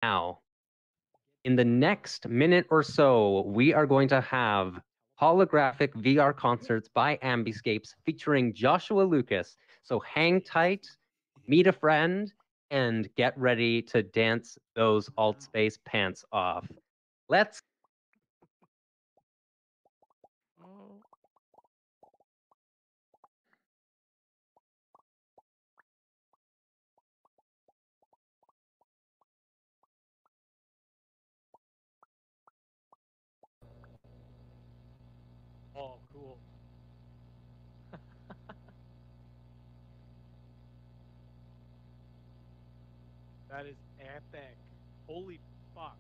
Now, in the next minute or so, we are going to have holographic VR concerts by Ambiscapes featuring Joshua Lucas. So hang tight, meet a friend, and get ready to dance those AltSpace pants off. Let's Oh. Oh, cool. That is epic. Holy fuck.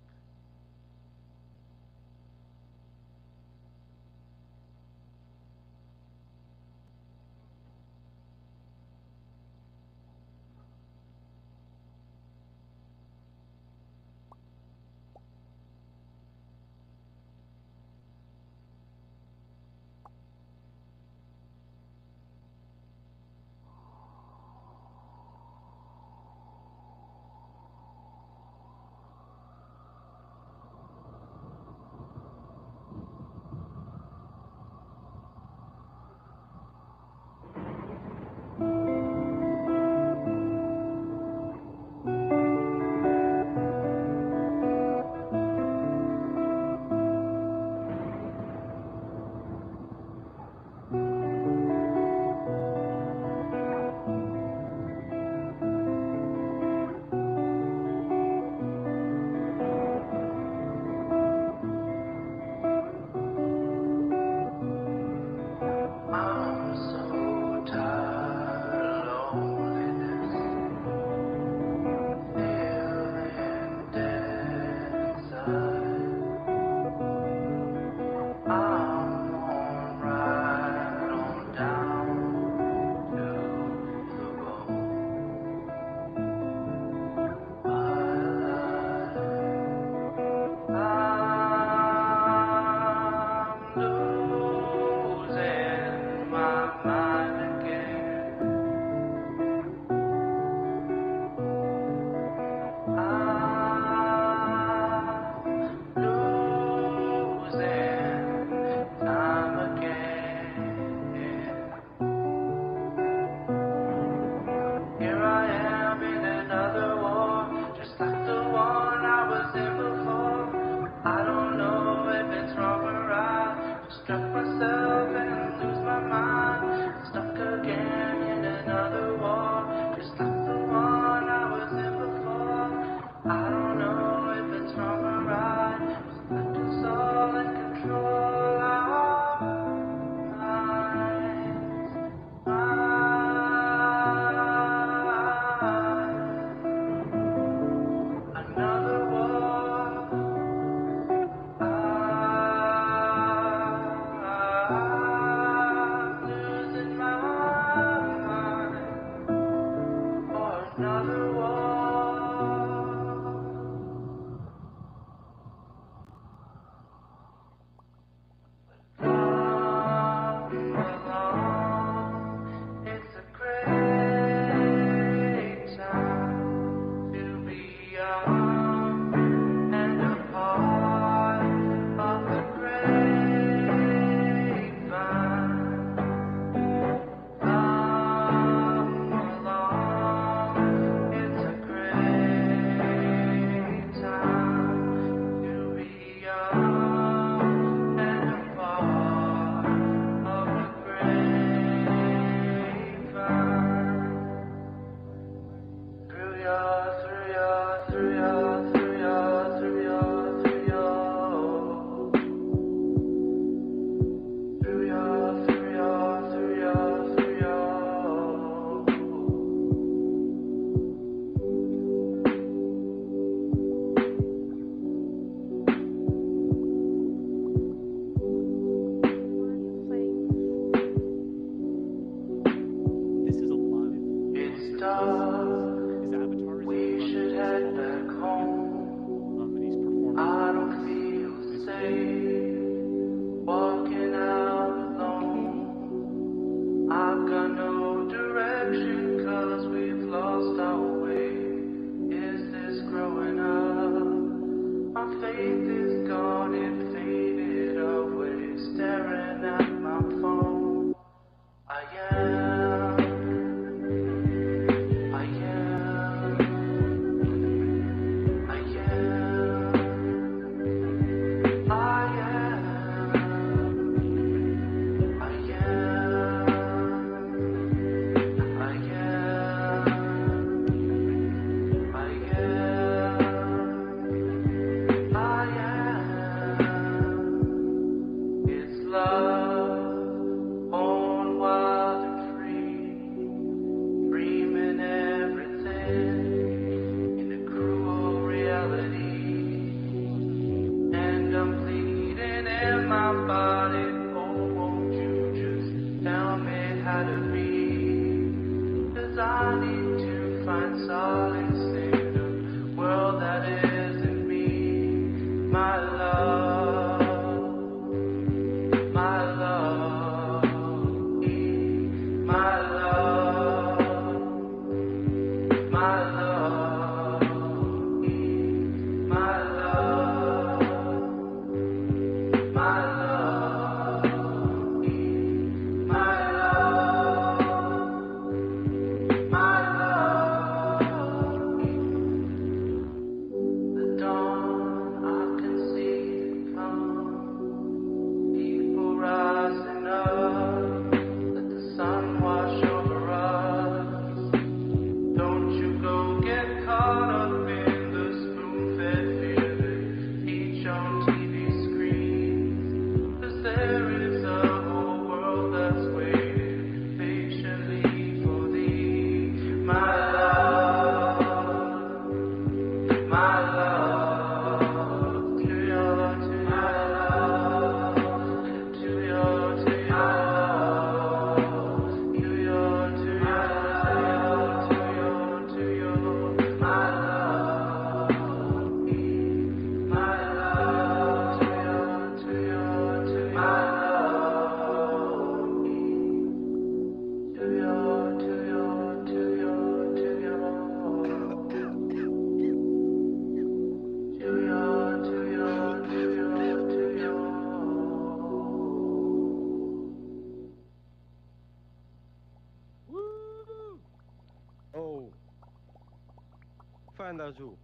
Raju.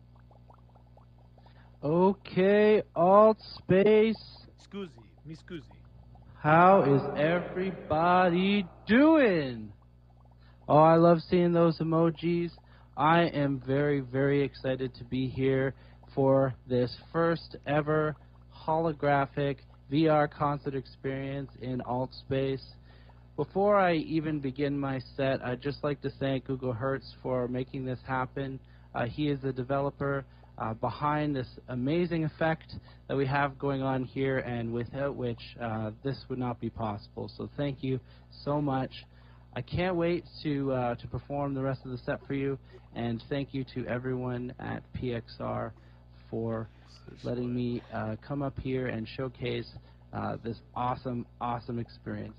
Okay, Altspace. Scusi, mi scusi. How is everybody doing? Oh, I love seeing those emojis. I am very, very excited to be here for this first ever holographic VR concert experience in Altspace. Before I even begin my set, I'd just like to thank Google Hertz for making this happen. He is the developer behind this amazing effect that we have going on here, and without which this would not be possible. So thank you so much. I can't wait to perform the rest of the set for you, and thank you to everyone at PXR for letting me come up here and showcase this awesome, awesome experience.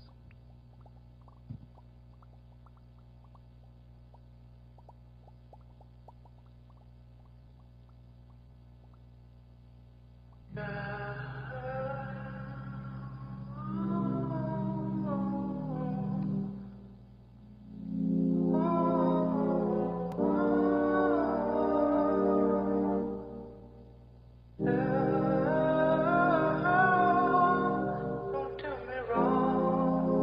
Don't do me wrong.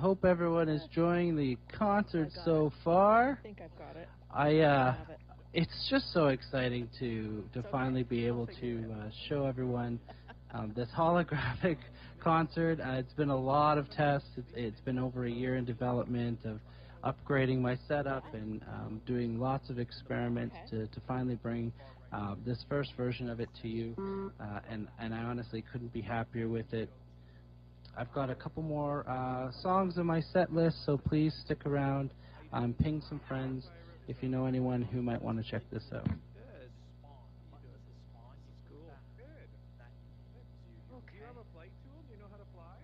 hope everyone is enjoying the concert so far. I think I've got it. I have it. It's just so exciting to finally be able to show everyone this holographic concert. It's been a lot of tests. It's been over a year in development of upgrading my setup and doing lots of experiments to finally bring this first version of it to you. And I honestly couldn't be happier with it. I've got a couple more songs on my set list, so please stick around. Ping some friends if you know anyone who might want to check this out. Good. Cool. Good. Okay. Do you have a flight tool? Do you know how to fly?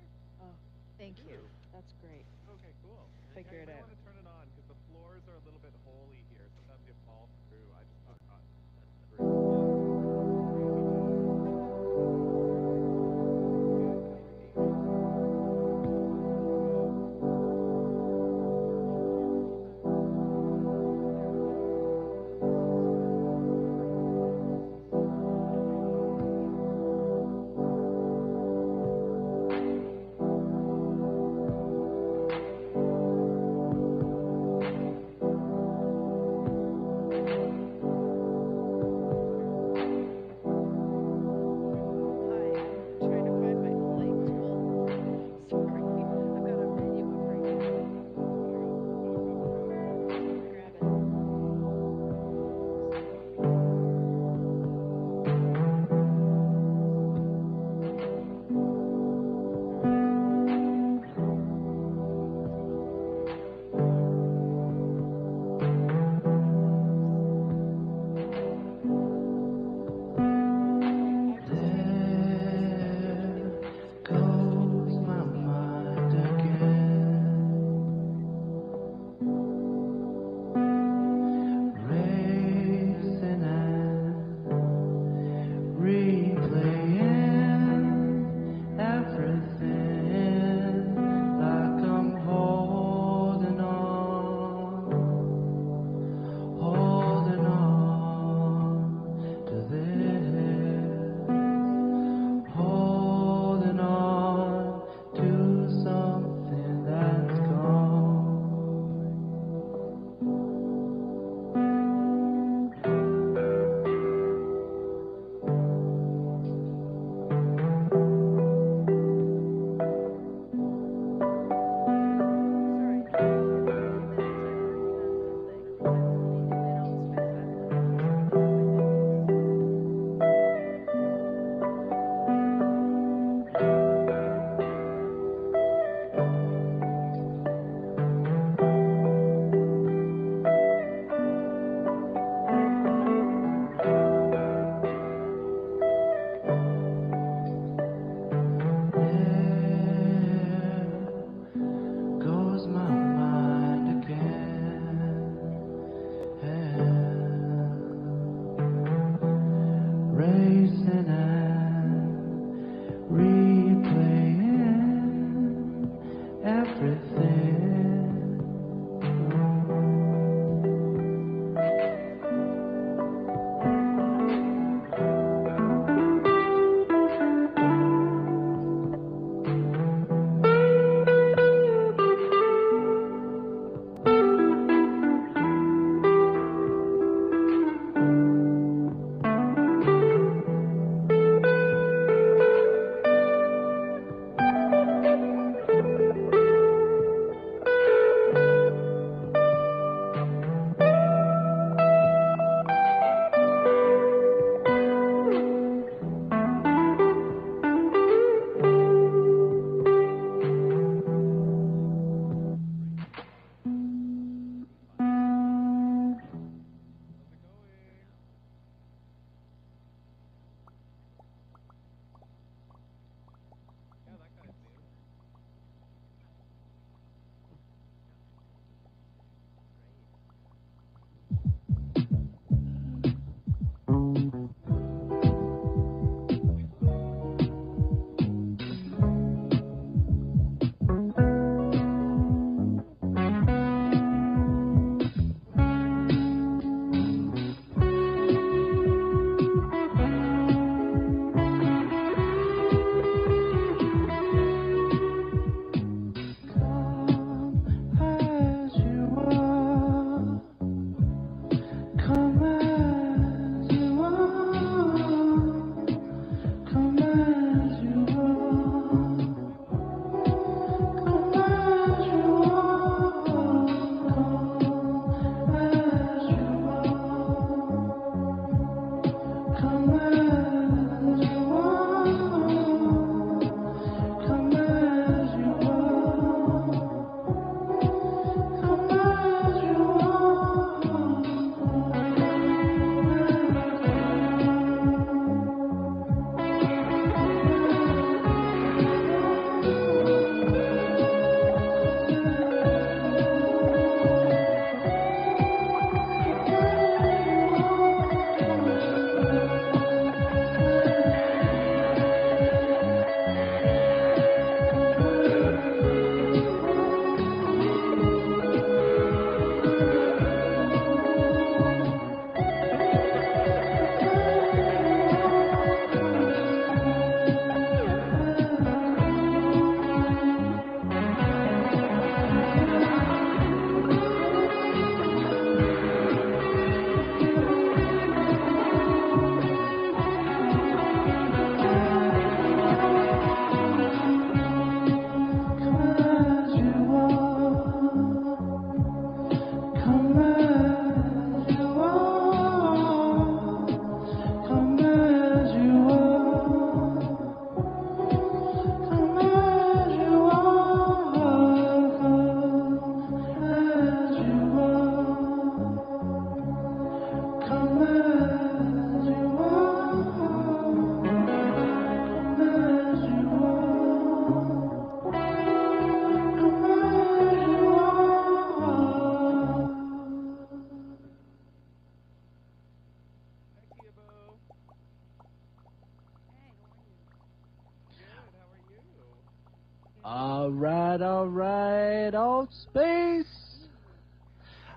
Oh, thank you. That's great. Okay, cool. Figure it I out. want to turn it on because the floors are a little bit holy here. Sometimes you fall through. I just got caught. Alt Space.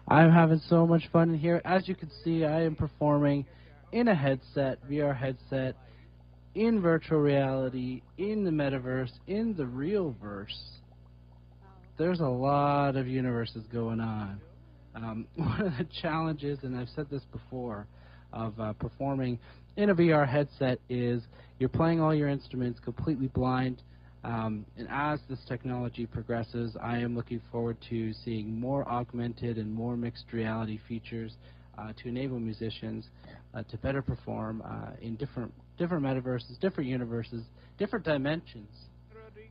I'm having so much fun in here. As you can see, I am performing in a headset, VR headset, in virtual reality, in the metaverse, in the real verse. There's a lot of universes going on. One of the challenges, and I've said this before, of performing in a VR headset is you're playing all your instruments completely blind. And as this technology progresses, I am looking forward to seeing more augmented and more mixed reality features to enable musicians to better perform in different metaverses, different universes, different dimensions.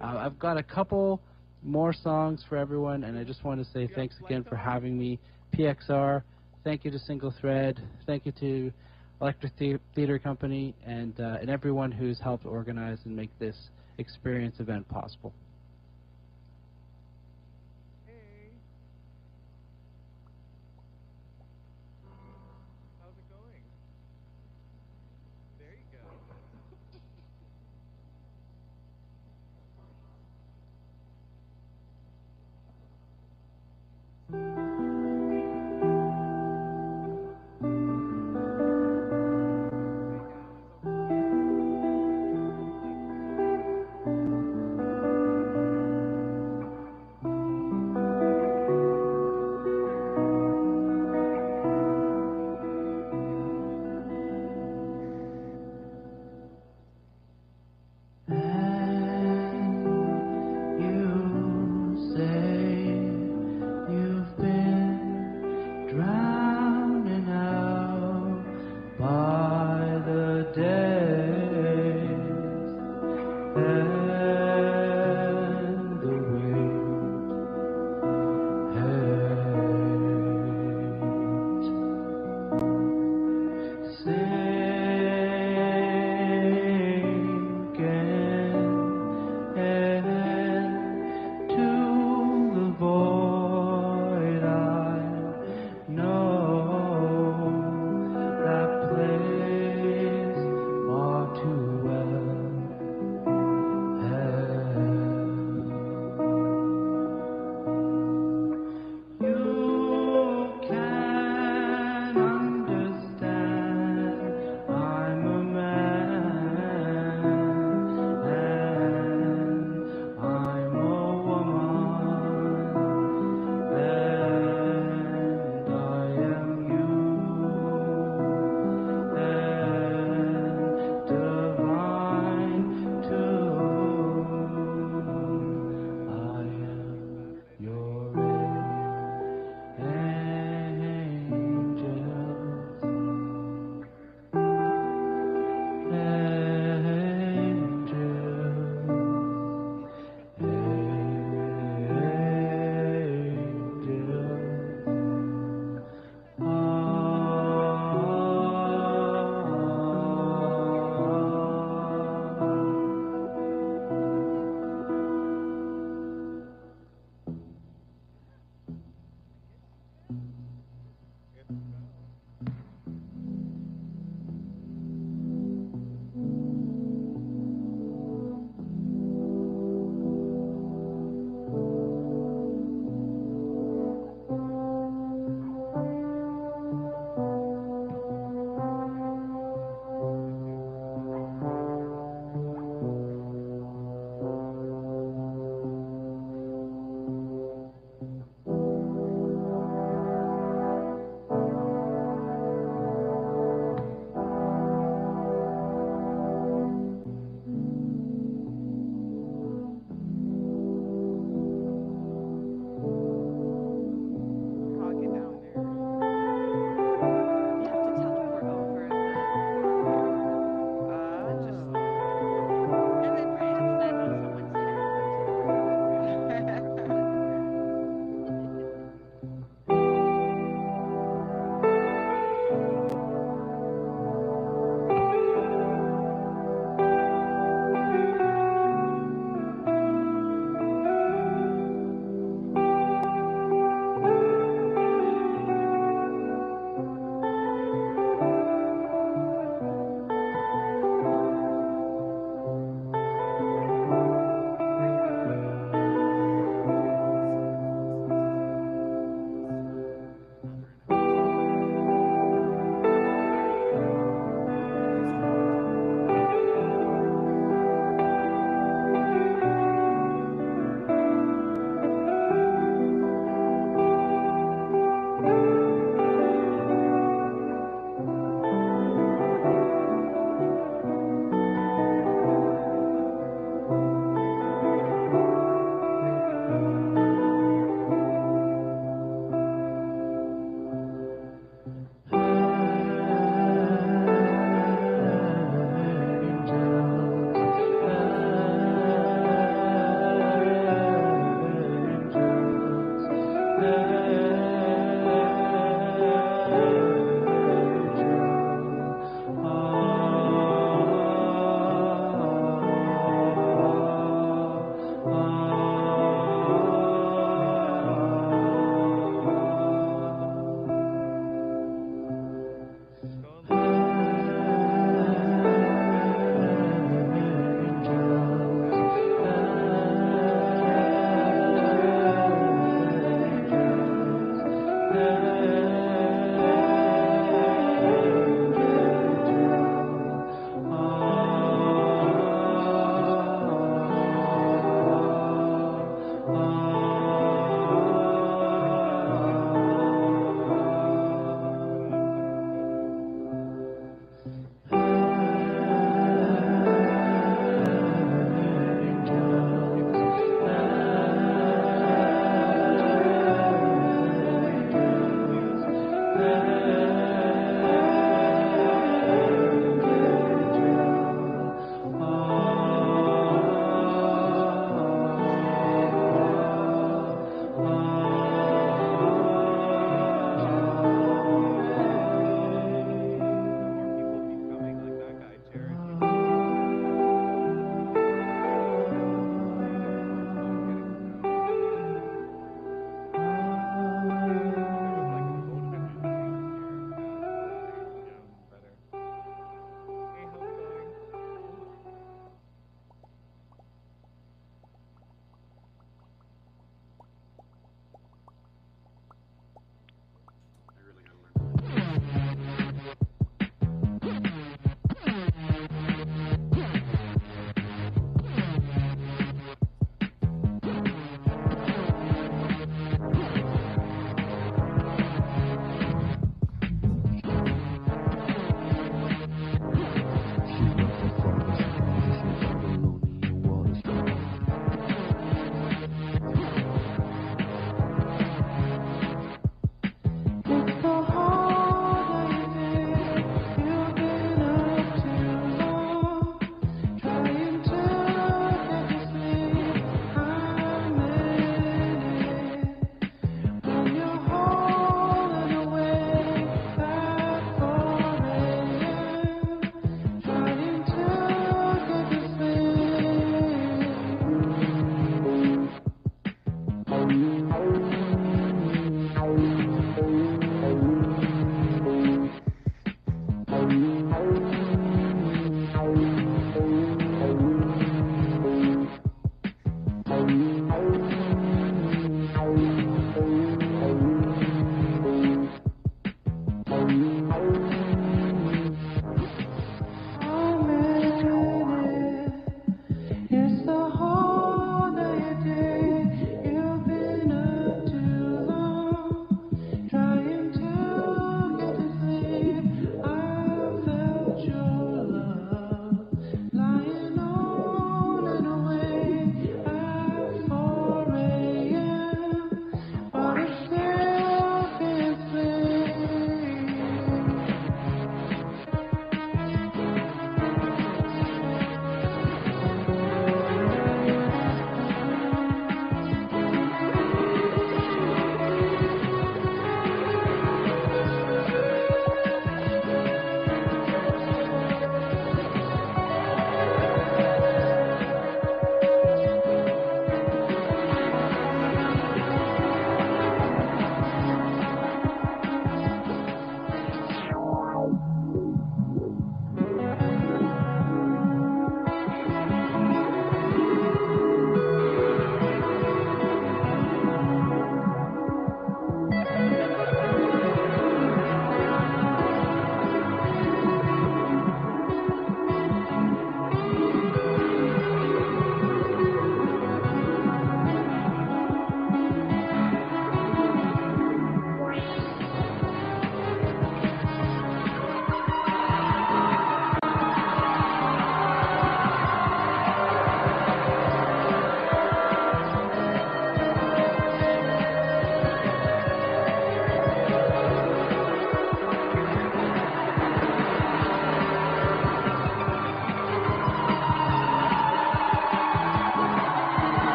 I've got a couple more songs for everyone, and I just want to say thanks again for having me. PXR, thank you to Single Thread, thank you to Electric Theater Company, and everyone who's helped organize and make this experience event possible. Hey. How's it going? There you go. Hey guys, over here.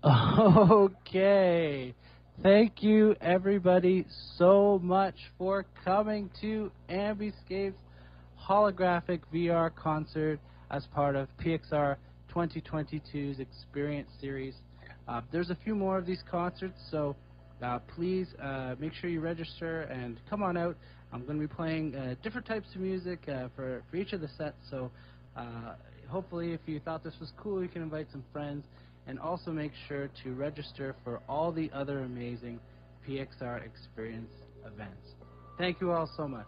Okay. Thank you, everybody, so much for coming to Ambiscapes Holographic VR concert as part of PXR 2022's Experience Series. There's a few more of these concerts, so please make sure you register and come on out. I'm going to be playing different types of music for each of the sets, so hopefully if you thought this was cool, you can invite some friends. And also make sure to register for all the other amazing PXR Experience events. Thank you all so much.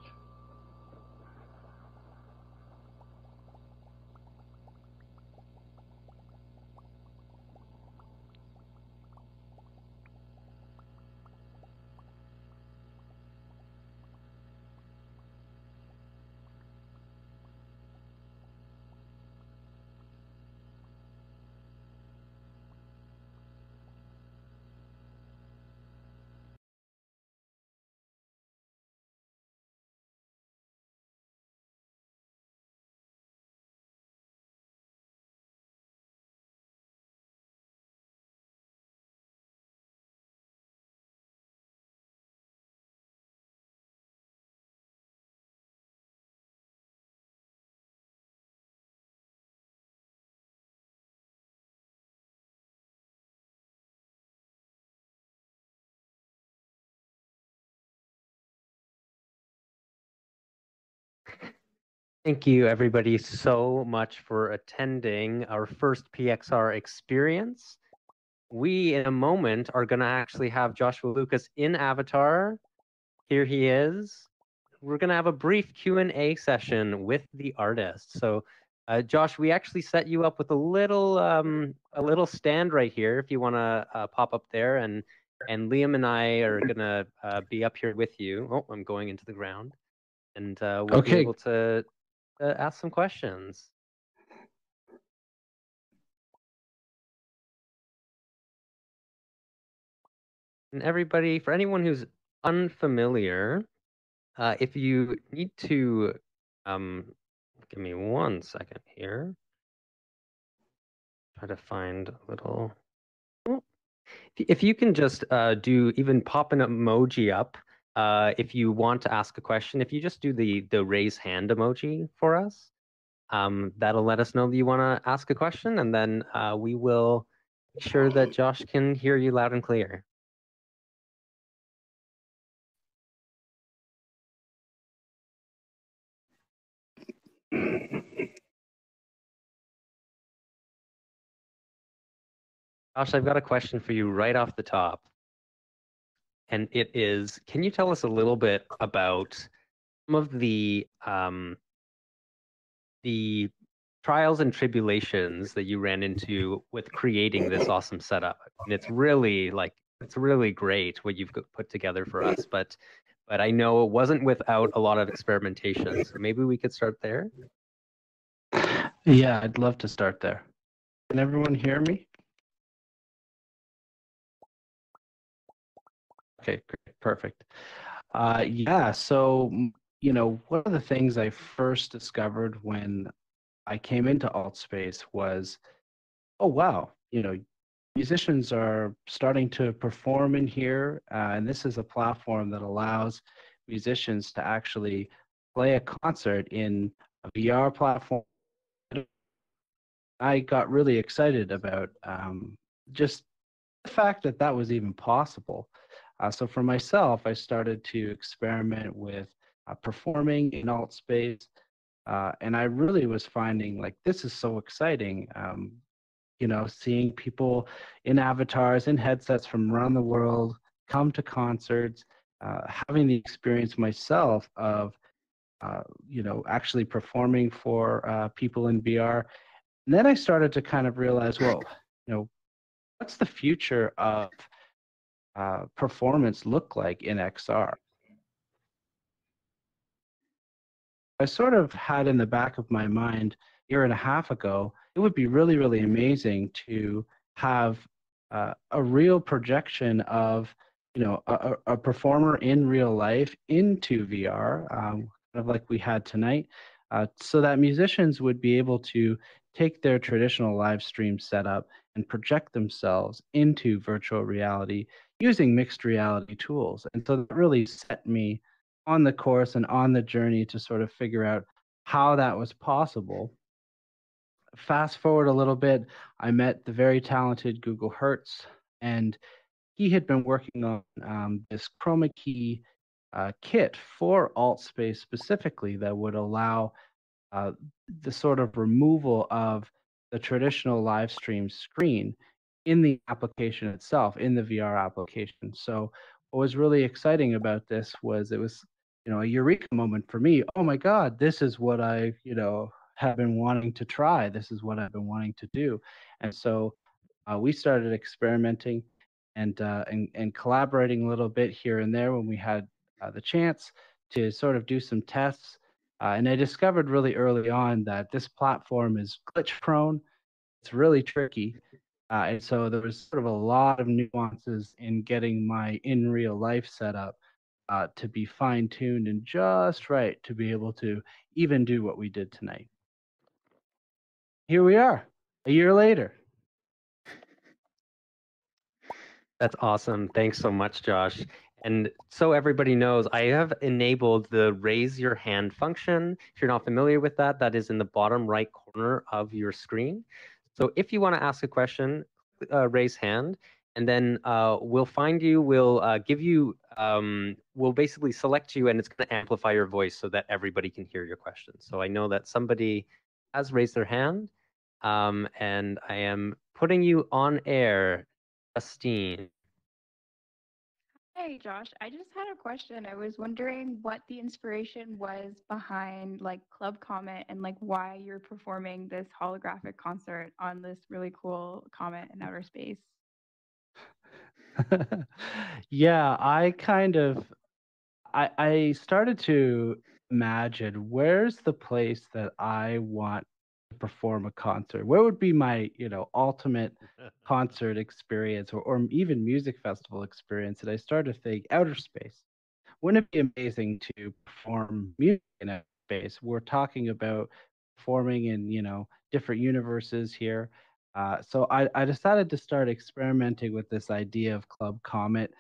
Thank you, everybody, so much for attending our first PXR experience. We, in a moment, are going to actually have Joshua Lucas in Avatar. Here he is. We're going to have a brief Q&A session with the artist. So, Josh, we actually set you up with a little stand right here if you want to pop up there. And Liam and I are going to be up here with you. Oh, I'm going into the ground. And we'll be able to ask some questions. And everybody, for anyone who's unfamiliar, if you need to, give me 1 second here. Try to find a little. If you can just even pop an emoji up, if you want to ask a question, if you just do the raise hand emoji for us, that'll let us know that you want to ask a question, and then we will make sure that Josh can hear you loud and clear. Josh, I've got a question for you right off the top. And it is, can you tell us a little bit about some of the trials and tribulations that you ran into with creating this awesome setup? And it's really great what you've put together for us, but I know it wasn't without a lot of experimentation. So maybe we could start there. Yeah, I'd love to start there. Can everyone hear me? Okay, great, perfect. Yeah, so, you know, one of the things I first discovered when I came into Altspace was, oh, wow, you know, musicians are starting to perform in here, and this is a platform that allows musicians to actually play a concert in a VR platform. I got really excited about just the fact that that was even possible. So for myself, I started to experiment with performing in Altspace, and I really was finding like this is so exciting. You know, seeing people in avatars, in headsets from around the world come to concerts, having the experience myself of, you know, actually performing for people in VR. And then I started to kind of realize, well, you know, what's the future of performance look like in XR? I sort of had in the back of my mind a year and a half ago, it would be really, really amazing to have a real projection of, you know, a performer in real life into VR, kind of like we had tonight, so that musicians would be able to take their traditional live stream setup and project themselves into virtual reality using mixed reality tools. And so that really set me on the course and on the journey to sort of figure out how that was possible. Fast forward a little bit, I met the very talented Google Hertz, and he had been working on this chromakey kit for AltSpace specifically that would allow uh, the sort of removal of the traditional live stream screen in the application itself, in the VR application. So what was really exciting about this was it was, a eureka moment for me. Oh my God, this is what I, have been wanting to try. This is what I've been wanting to do. And so we started experimenting and collaborating a little bit here and there when we had the chance to sort of do some tests. And I discovered really early on that this platform is glitch prone. It's really tricky. And so there was sort of a lot of nuances in getting my in real life setup to be fine tuned and just right to be able to even do what we did tonight. Here we are, a year later. That's awesome. Thanks so much, Josh. And so everybody knows, I have enabled the raise your hand function. If you're not familiar with that, that is in the bottom right corner of your screen. So if you want to ask a question, raise hand, and then we'll find you, we'll give you, we'll basically select you, and it's going to amplify your voice so that everybody can hear your question. So I know that somebody has raised their hand, and I am putting you on air, Justine. Hey Josh, I just had a question. I was wondering what the inspiration was behind like Club Comet and like why you're performing this holographic concert on this really cool comet in outer space. Yeah, I started to imagine where's the place that I want to perform a concert. Where would be my, ultimate concert experience or even music festival experience? And I started to think outer space. Wouldn't it be amazing to perform music in outer space? We're talking about performing in, different universes here. So I decided to start experimenting with this idea of Club Comet,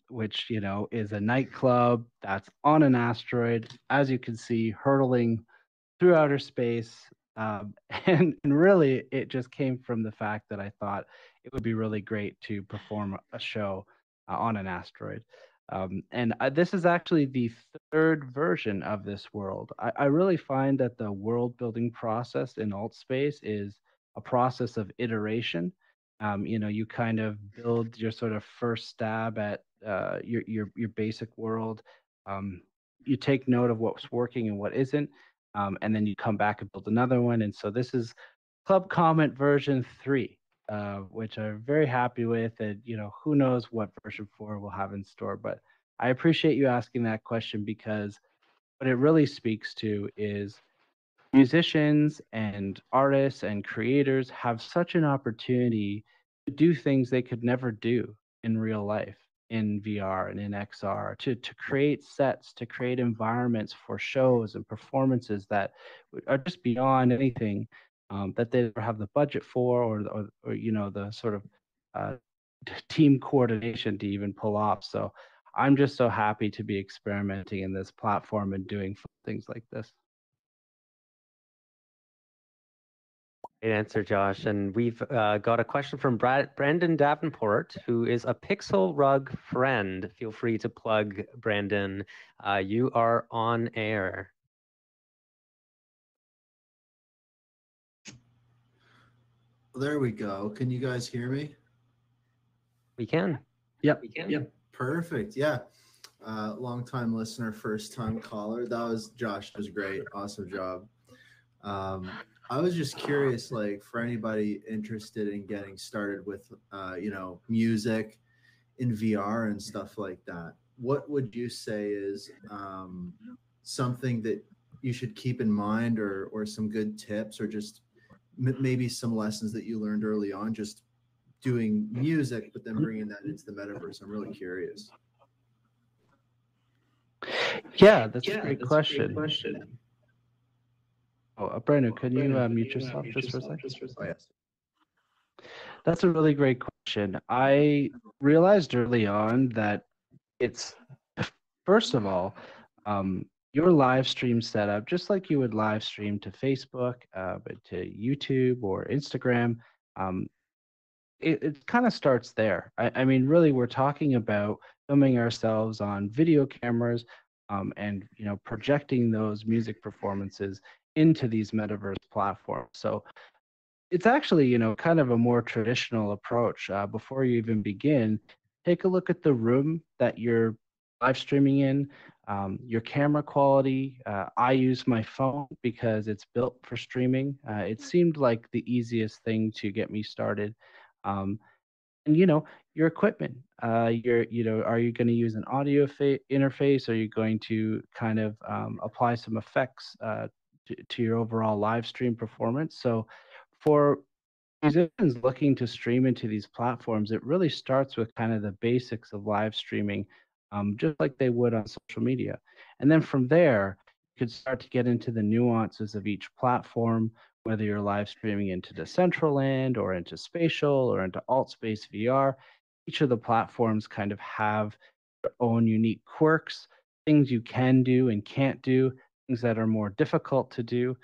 which is a nightclub that's on an asteroid, as you can see, hurtling through outer space. And really, it just came from the fact that I thought it would be really great to perform a show on an asteroid. And this is actually the third version of this world. I really find that the world building process in AltSpace is a process of iteration. You kind of build your sort of first stab at your basic world. You take note of what's working and what isn't, and then you come back and build another one. And so this is Club Comet version 3, which I'm very happy with. And who knows what version 4 we'll have in store. But I appreciate you asking that question, because what it really speaks to is musicians and artists and creators have such an opportunity to do things they could never do in real life, in VR and in XR, to create sets, to create environments for shows and performances that are just beyond anything that they ever have the budget for, or the sort of uh, team coordination to even pull off. So I'm just so happy to be experimenting in this platform and doing things like this. Great answer, Josh. And we've got a question from Brandon Davenport, who is a Pixel Rug friend. Feel free to plug, Brandon. You are on air. There we go. Can you guys hear me? We can. Yep. We can. Yep. Perfect. Yeah. Long time listener, first time caller. That was Josh. That was great. Awesome job. I was just curious, like for anybody interested in getting started with, music in VR and stuff like that, what would you say is something that you should keep in mind, or some good tips, or just maybe some lessons that you learned early on, just doing music, but then bringing that into the metaverse? I'm really curious. Yeah, that's a great question. Oh, Brandon, can you mute yourself just for a second? Oh, yes. That's a really great question. I realized early on that it's, first of all, your live stream setup, just like you would live stream to Facebook, but to YouTube or Instagram, um, it kind of starts there. I mean, really, we're talking about filming ourselves on video cameras, and projecting those music performances into these metaverse platforms. So it's actually, kind of a more traditional approach. Before you even begin, take a look at the room that you're live streaming in, your camera quality. I use my phone because it's built for streaming. It seemed like the easiest thing to get me started. Um, and your equipment. Are you going to use an audio interface? Are you going to kind of apply some effects to your overall live stream performance? So for musicians looking to stream into these platforms, it really starts with kind of the basics of live streaming, just like they would on social media. And then from there, you could start to get into the nuances of each platform, whether you're live streaming into Decentraland or into Spatial or into AltspaceVR. Each of the platforms kind of have their own unique quirks, things you can do and can't do, things that are more difficult to do.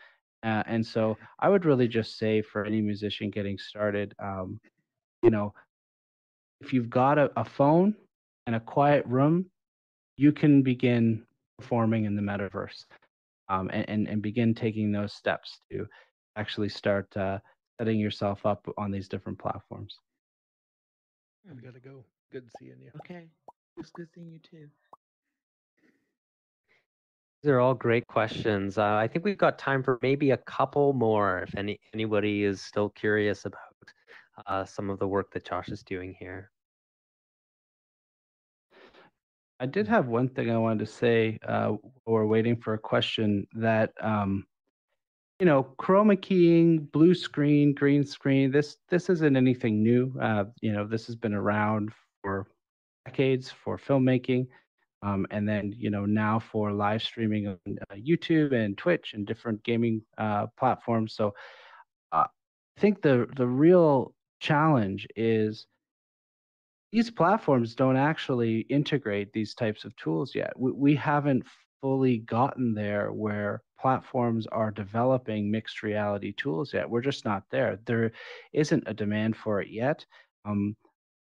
And so I would really just say for any musician getting started, you know, if you've got a phone and a quiet room, you can begin performing in the metaverse, and begin taking those steps to actually start setting yourself up on these different platforms. I've got to go. Good seeing you. Okay. It's good seeing you too. These are all great questions. I think we've got time for maybe a couple more if anybody is still curious about some of the work that Josh is doing here. I did have one thing I wanted to say. While we're waiting for a question that chroma keying, blue screen, green screen. This isn't anything new. This has been around for decades for filmmaking. And then now for live streaming on YouTube and Twitch and different gaming platforms. So I think the real challenge is these platforms don't actually integrate these types of tools yet. We haven't fully gotten there where platforms are developing mixed reality tools yet. We're just not there. There isn't a demand for it yet.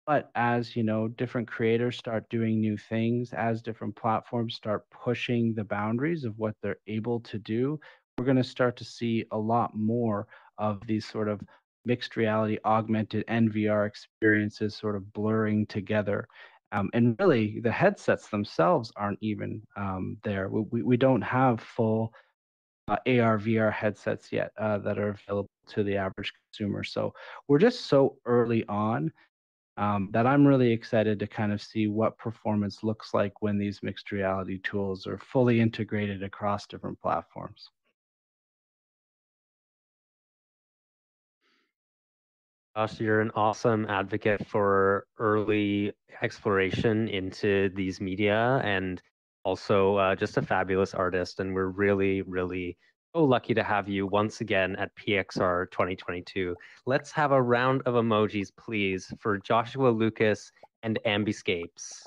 But as different creators start doing new things, as different platforms start pushing the boundaries of what they're able to do, we're going to start to see a lot more of these sort of mixed reality, augmented, and VR experiences sort of blurring together. And really, the headsets themselves aren't even there. We don't have full AR, VR headsets yet that are available to the average consumer. So we're just so early on that I'm really excited to kind of see what performance looks like when these mixed reality tools are fully integrated across different platforms. Josh, you're an awesome advocate for early exploration into these media and also just a fabulous artist. And we're really, really so lucky to have you once again at PXR 2022. Let's have a round of emojis, please, for Joshua Lucas and Ambiscapes.